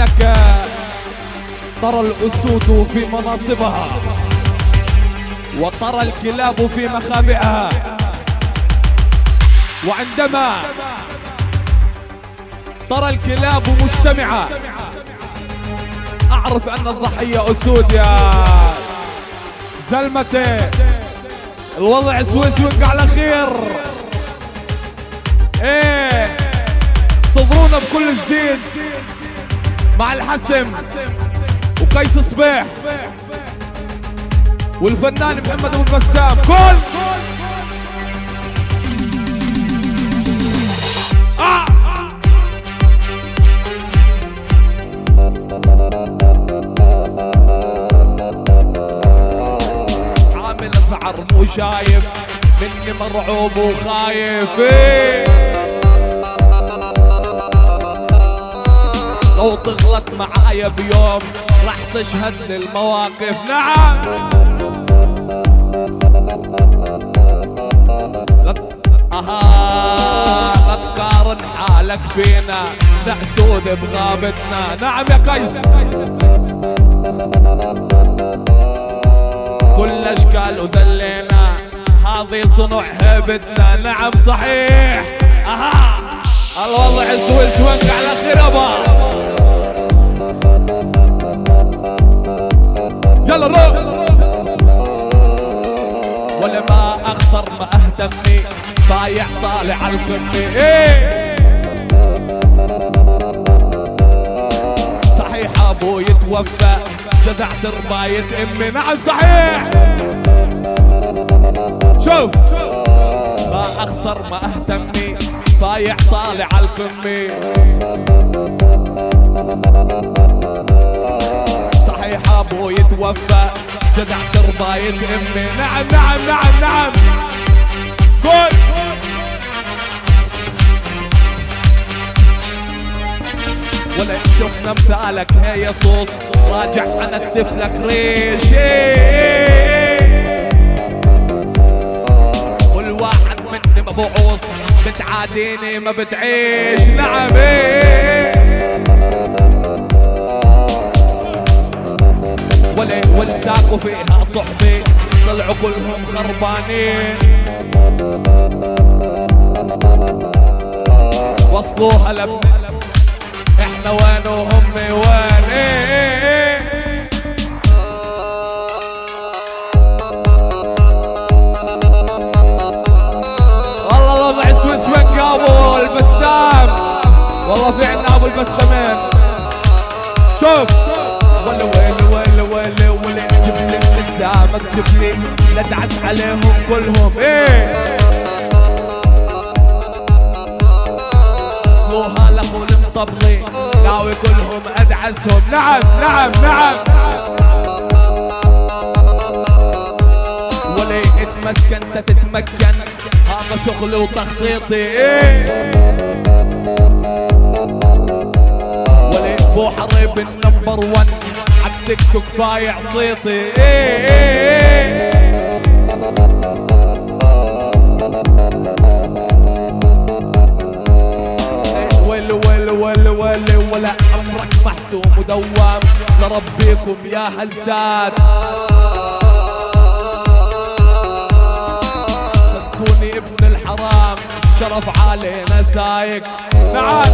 انك ترى الاسود في مناصبها وترى الكلاب في مخابئها، وعندما ترى الكلاب مجتمعة اعرف ان الضحية اسود يا زلمتي. الوضع سويسويك على خير. ايه انتظرونا بكل جديد مع الحسم وقيس صبيح والفنان محمد ابو البسام. كل عامل اسعر مو شايف مني مرعوب وخايف. لو تغلط معايا بيوم راح تشهد للمواقف. نعم لا تقارن حالك فينا، نحسود بغابتنا. نعم يا قيس كل اشكال وذلينا، هذه صنع هيبتنا. نعم صحيح. الوضع سويسويك على خير يابا. يلا روح. ولا ما اخسر ما اهتمي، بايع طالع على القمة. صحيح ابوي توفى، جدع ترباية امي. نعم صحيح. شوف ما اخسر ما اهتمي، بايع طالع على القمة. صحيح ابوي توفى، جدع ترباية امي. نعم نعم نعم نعم. قول ولا شفنا مثالك هي صوص، راجع انا اكتف لك ريش. كل واحد مني مبعوث، بتعاديني ما بتعيش. نعم والساقوا فيها صحبي، طلعوا كلهم خربانين. وصلوها لبنا احنا وين وهم وين. والله الوضع سويسويك يا ابو البسام، والله في عنا ابو البسامين. شوف ولا ولا اجيب لي الاسلام، اجيب لي لا تعس عليهم كلهم. صلوها لاخو المطبلي، ناوي كلهم ادعسهم. نعم نعم نعم. ولا اتمكن انت تتمكن، هذا شغلي وتخطيطي. ولا ابو حريب النمبر 1 عالتيك توك بايع صيتي. ولا امرك محسوم ودوام، لربيكم يا هلسات. صدقوني ابن الحرام شرف علينا سايق. نعم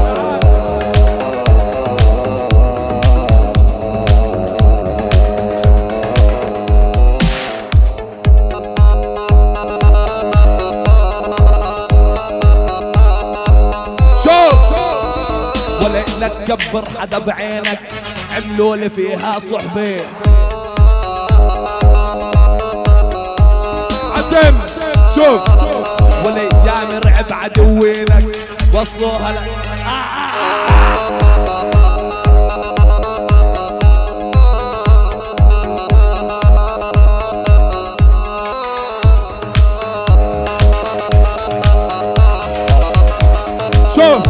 لا تكبر حدا بعينك، عملوا لي فيها صحبة. عزم شوف ولا يا مرعب عدوينك، وصلوها لك. شوف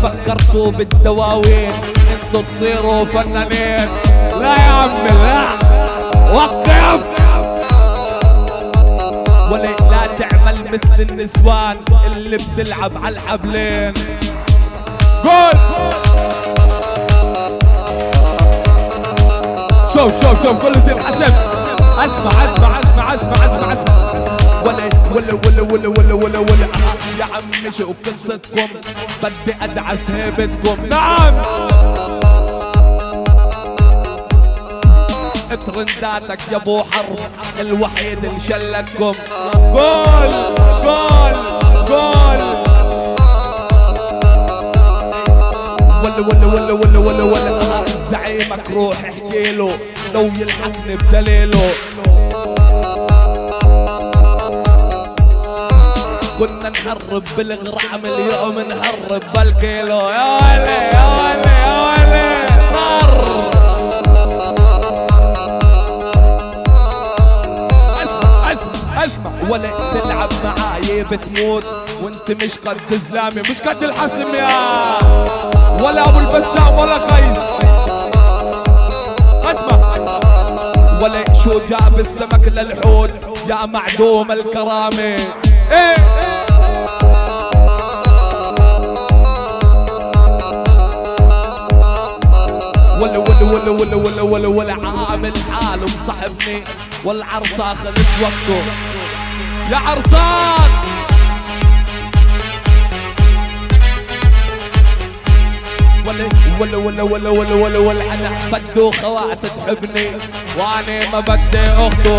فكرتوا بالدواوين انتوا تصيروا فنانين. لا يا عمي لا، وقف. ولا لا تعمل مثل النسوان اللي بتلعب على الحبلين. قول شوف كل زين حسب اسمع ولا يا عمي شو قصتكم بدي ادعس هيبتكم نعم ترنداتك يا ابو حرب الوحيد اللي شلتكم قول ولا زعيمك روح احكيله لو يلحقني بدليله كنا نحرب بالغرام اليوم نحرب بالكيلو يا ولي نار اسمع ولا تلعب معاي بتموت وانت مش قد زلامي مش قد الحسم يا ولا ابو البسام ولا قيس اسمع ولا شو جاب السمك للحوت يا معدوم الكرامه ايه ولا عامل حاله مصاحبني والعرصة خلص وقته يا عرصان ولا انا بده خوات تحبني وانا ما بدي اخته